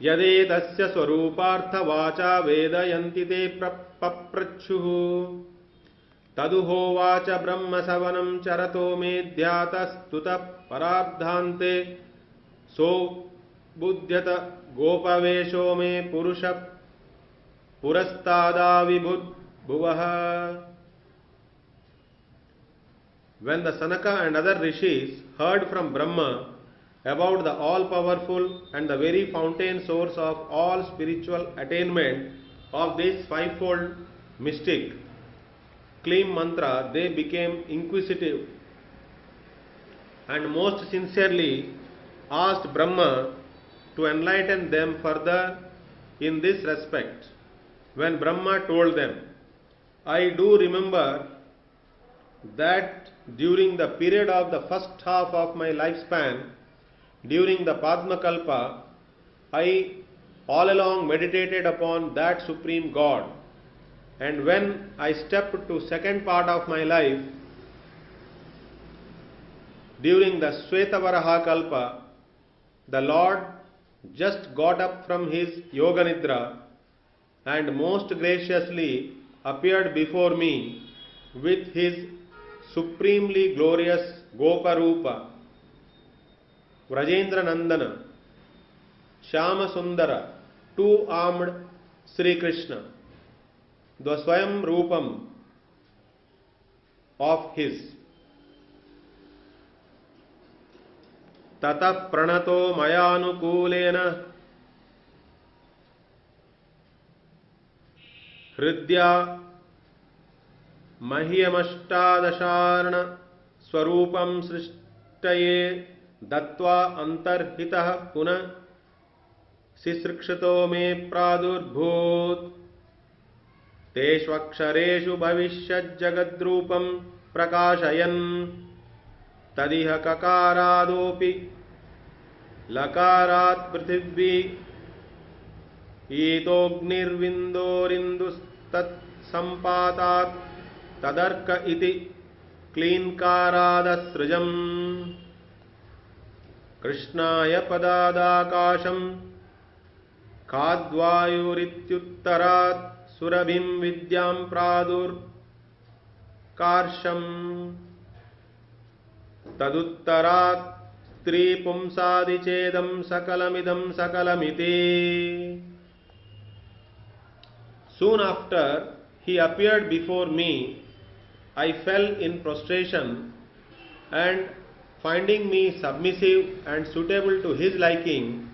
यदेतस्य स्वरूपार्थवाचा वेदयन्ति ते पप्रच्छुः तदुहोवाच ब्रह्मसवनं चरतो मेऽध्यातस्तुतः परार्धान्ते सोऽबुध्यत गोपवेशो मे पुरुष पुरस्तादाविभुवः. When the Sanaka and other rishis heard from Brahma about the all-powerful and the very fountain source of all spiritual attainment of this fivefold mystic Klim mantra, they became inquisitive and most sincerely asked Brahma to enlighten them further in this respect. When Brahma told them, I do remember that during the period of the first half of my lifespan, during the Padmakalpa, I all along meditated upon that Supreme God. And when I stepped to second part of my life, during the Svetavaraha Kalpa, the Lord just got up from his Yoga Nidra and most graciously appeared before me with his supremely glorious Goparupa, Vrajendra Nandana, Shyama Sundara, two-armed Sri Krishna, the Swayam Rupam of his. Tatah pranato mayanukulena hridya mahyamastadasharana swarupam srishtaye dattva antarhitah puna sisrikshito me pradurbhut teshvakshareshu bhavishyat jagadrupam prakashayan tadiha kakaradopi lakarat prithivvi etognirvindorindustat sampatat tadarka iti kleenkaradasrajam krishnaya padadakasham khadvayurityuttarat surabhim vidyam pradur karsham taduttarat stripumsadi chedam sakalamidam sakalamiti. Soon after he appeared before me, I fell in prostration and finding me submissive and suitable to his liking,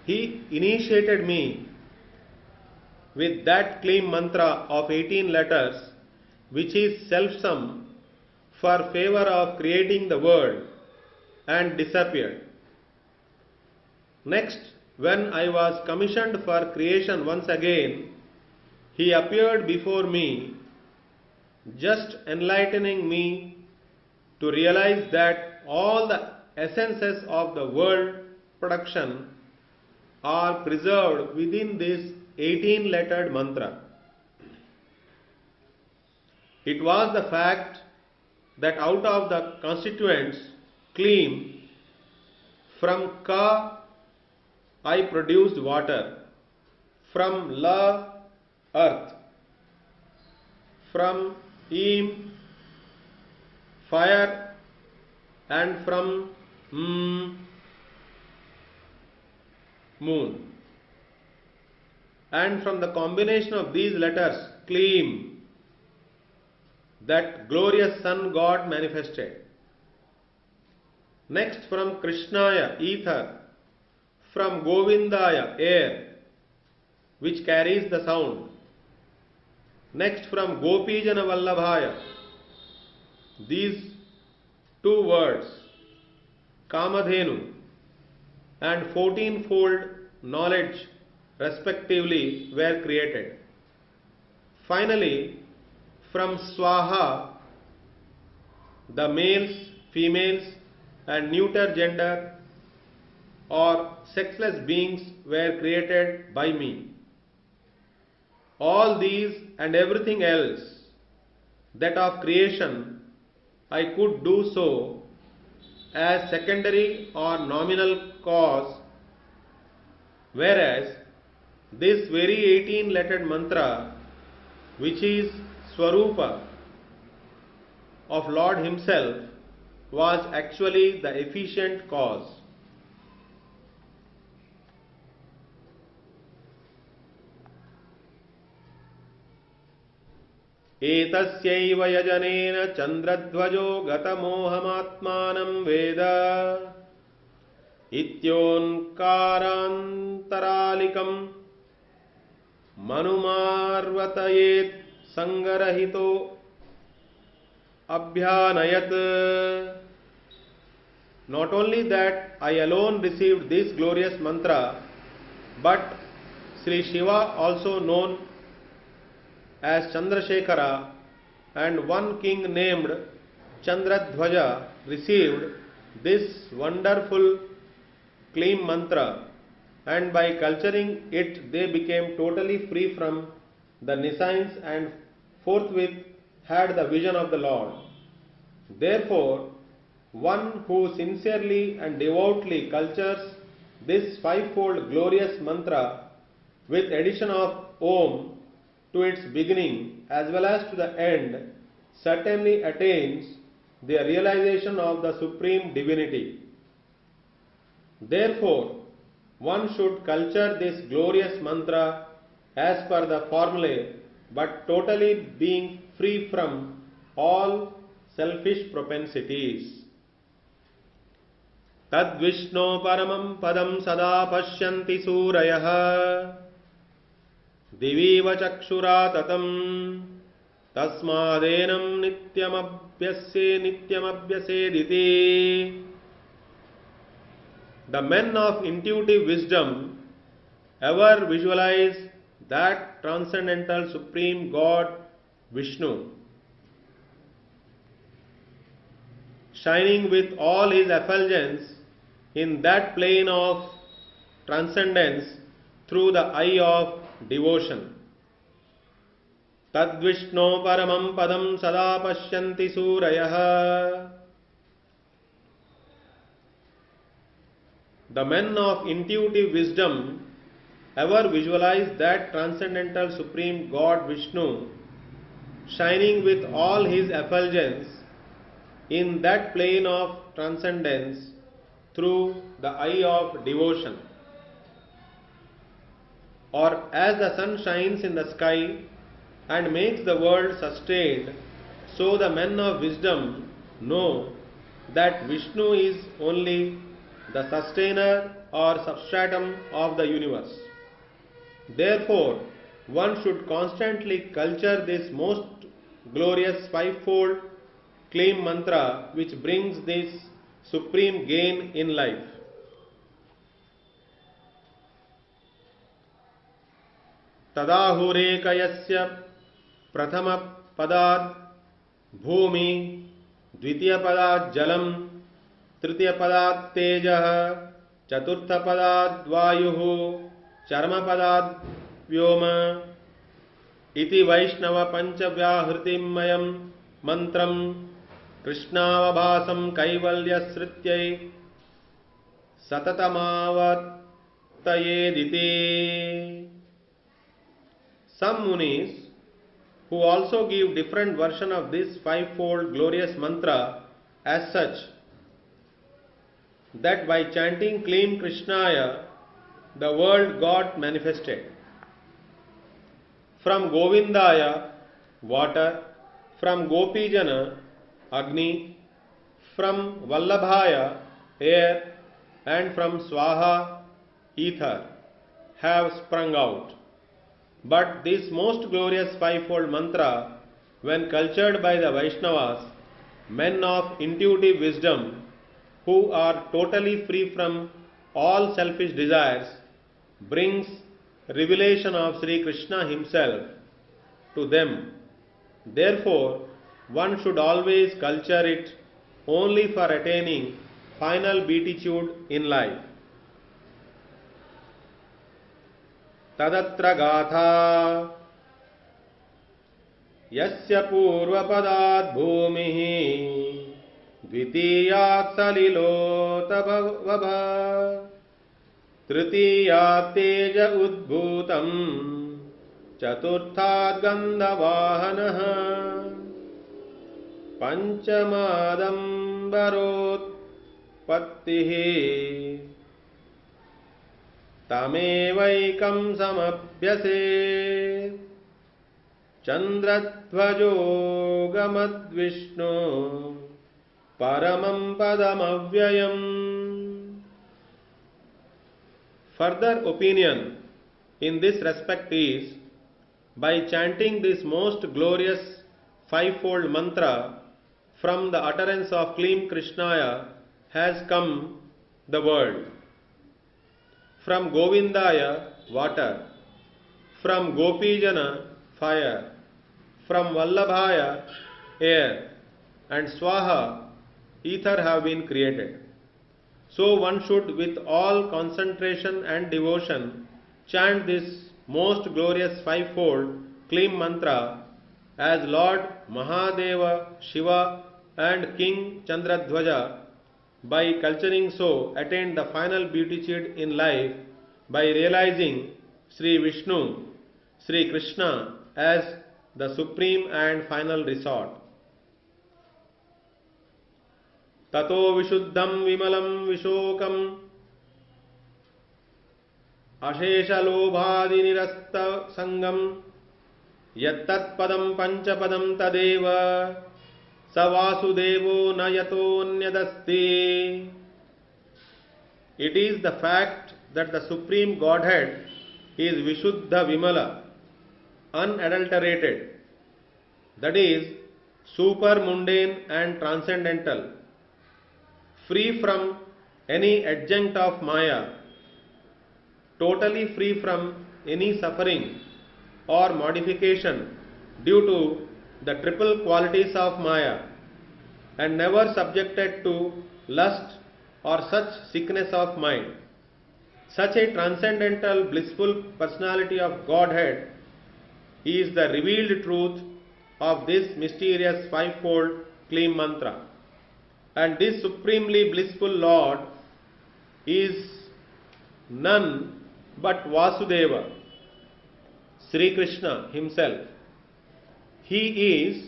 he initiated me with that Klim mantra of 18 letters, which is self-sum for favor of creating the world, and disappeared. Next, when I was commissioned for creation once again, he appeared before me, just enlightening me to realize that all the essences of the world production are preserved within this 18-lettered mantra. It was the fact that out of the constituents Klim, from Ka I produced water, from La earth, from Im fire, and from moon. And from the combination of these letters, Klim, that glorious sun God manifested. Next, from Krishnaya, ether, from Govindaya, air, which carries the sound. Next, from Gopijana Vallabhaya, these two words, Kamadhenu and 14-fold knowledge respectively were created. Finally, from Swaha, the males, females and neuter gender or sexless beings were created by me. All these and everything else that of creation I could do so as secondary or nominal cause Whereas this very 18-lettered mantra, which is Swarupa of Lord Himself, was actually the efficient cause. एतस्यैव यजनेन चन्द्रध्वजो गतमोहमात्मानं Veda इत्योंकारान्तरालिकं मनुमार्वतयेत् संगरहितो अभ्यानयत. Not only that I alone received this glorious mantra, but Sri Shiva, also known as Chandrasekhara, and one king named Chandradhvaja received this wonderful clean mantra, and by culturing it they became totally free from the nescience and forthwith had the vision of the Lord. Therefore, one who sincerely and devoutly cultures this fivefold glorious mantra with addition of Om to its beginning as well as to the end certainly attains the realization of the Supreme Divinity. Therefore, one should culture this glorious mantra as per the formulae, but totally being free from all selfish propensities. Tad Vishno Paramam Padam Sada Pashyanti Surayah Diviva Chakshura Tatam Tasmadenam Nityamabhyasediti. The men of intuitive wisdom ever visualize that transcendental supreme God Vishnu, shining with all his effulgence in that plane of transcendence through the eye of devotion. Tad Vishno Paramam Padam Sada Pashyanti Surayah. The men of intuitive wisdom ever visualize that transcendental supreme God Vishnu, shining with all his effulgence in that plane of transcendence through the eye of devotion. Or as the sun shines in the sky and makes the world sustained, so the men of wisdom know that Vishnu is only the sustainer or substratum of the universe. Therefore, one should constantly culture this most glorious fivefold claim mantra which brings this supreme gain in life. Tadahurekayasya prathama padad bhumi dvitiya padad jalam tritiya padad tejah chaturtha padad vayuh charma padad vyoma iti vaishnava panchavyahritimmayam mantram Krishnavabhasam kaivalya srityai satatamatayediti. Some munis who also give different version of this fivefold glorious mantra as such that by chanting Klim Krishnaya the world got manifested. From Govindaya water, from Gopijana Agni, from Vallabhaya air, and from Swaha ether have sprung out. But this most glorious fivefold mantra, when cultured by the Vaishnavas, men of intuitive wisdom, who are totally free from all selfish desires, brings revelation of Sri Krishna himself to them. Therefore, one should always culture it only for attaining final beatitude in life. Tadatra gatha yasya purvapadad bhumihi dvitiyat salilota vabha तृतीयात् तेज उद्भूतम् चतुर्थात् गन्धवाहनः पंचमादंबरोत्पत्तिः तमेवैकं समभ्यसेत् चन्द्रध्वजोऽगमद्विष्णु परमं पदमव्ययम्. Further opinion in this respect is, by chanting this most glorious fivefold mantra from the utterance of Klim Krishnaya has come the world. From Govindaya, water. From Gopijana, fire. From Vallabhaya, air. And Swaha, ether have been created. So one should with all concentration and devotion chant this most glorious fivefold Klim mantra as Lord Mahadeva, Shiva and King Chandradhvaja, by culturing so attained the final beatitude in life by realizing Sri Vishnu, Sri Krishna as the supreme and final resort. Tato vishuddham vimalam vishokam ashesha lobhadi nirasta sangam yattat padam panchapadam tadeva savasudevo nayatonyadasti. It is the fact that the Supreme Godhead is Vishuddha Vimala, unadulterated, that is, super mundane and transcendental, free from any adjunct of Maya, totally free from any suffering or modification due to the triple qualities of Maya, and never subjected to lust or such sickness of mind. Such a transcendental blissful personality of Godhead is the revealed truth of this mysterious fivefold Klim mantra. And this supremely blissful Lord is none but Vasudeva, Sri Krishna himself. He is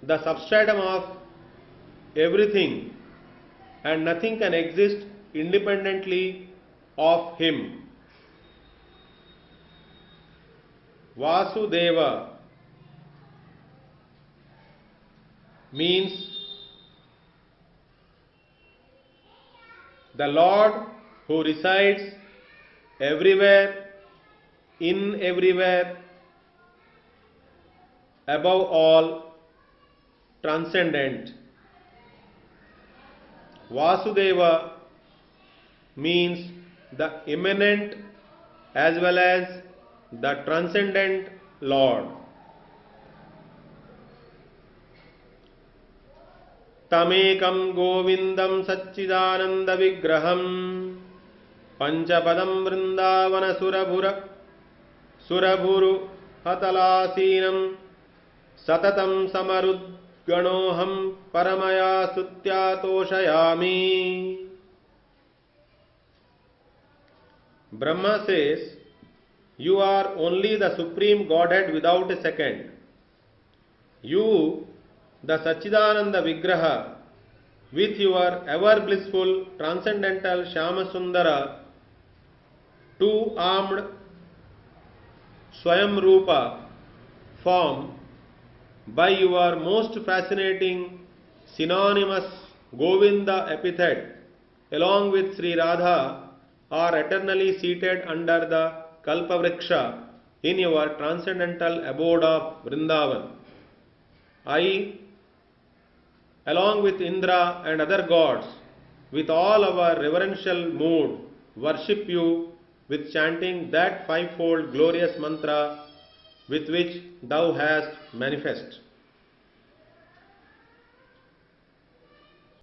the substratum of everything, and nothing can exist independently of him. Vasudeva means the Lord who resides everywhere, in everywhere, above all, transcendent. Vasudeva means the immanent as well as the transcendent Lord. Tamekam Govindam Satchidananda Vigraham Panchapadam Vrindavana Surabhuru Hatalasinam Satatam Samarudganoham Paramaya Sutyatoshayami. Brahma says, you are only the Supreme Godhead without a second. You, the Satchidananda Vigraha, with your ever blissful transcendental Shyama Sundara, two-armed Swayam Rupa form, by your most fascinating synonymous Govinda epithet, along with Sri Radha, are eternally seated under the Kalpavriksha in your transcendental abode of Vrindavan. I, along with Indra and other gods, with all our reverential mood, worship you with chanting that fivefold glorious mantra with which thou hast manifest.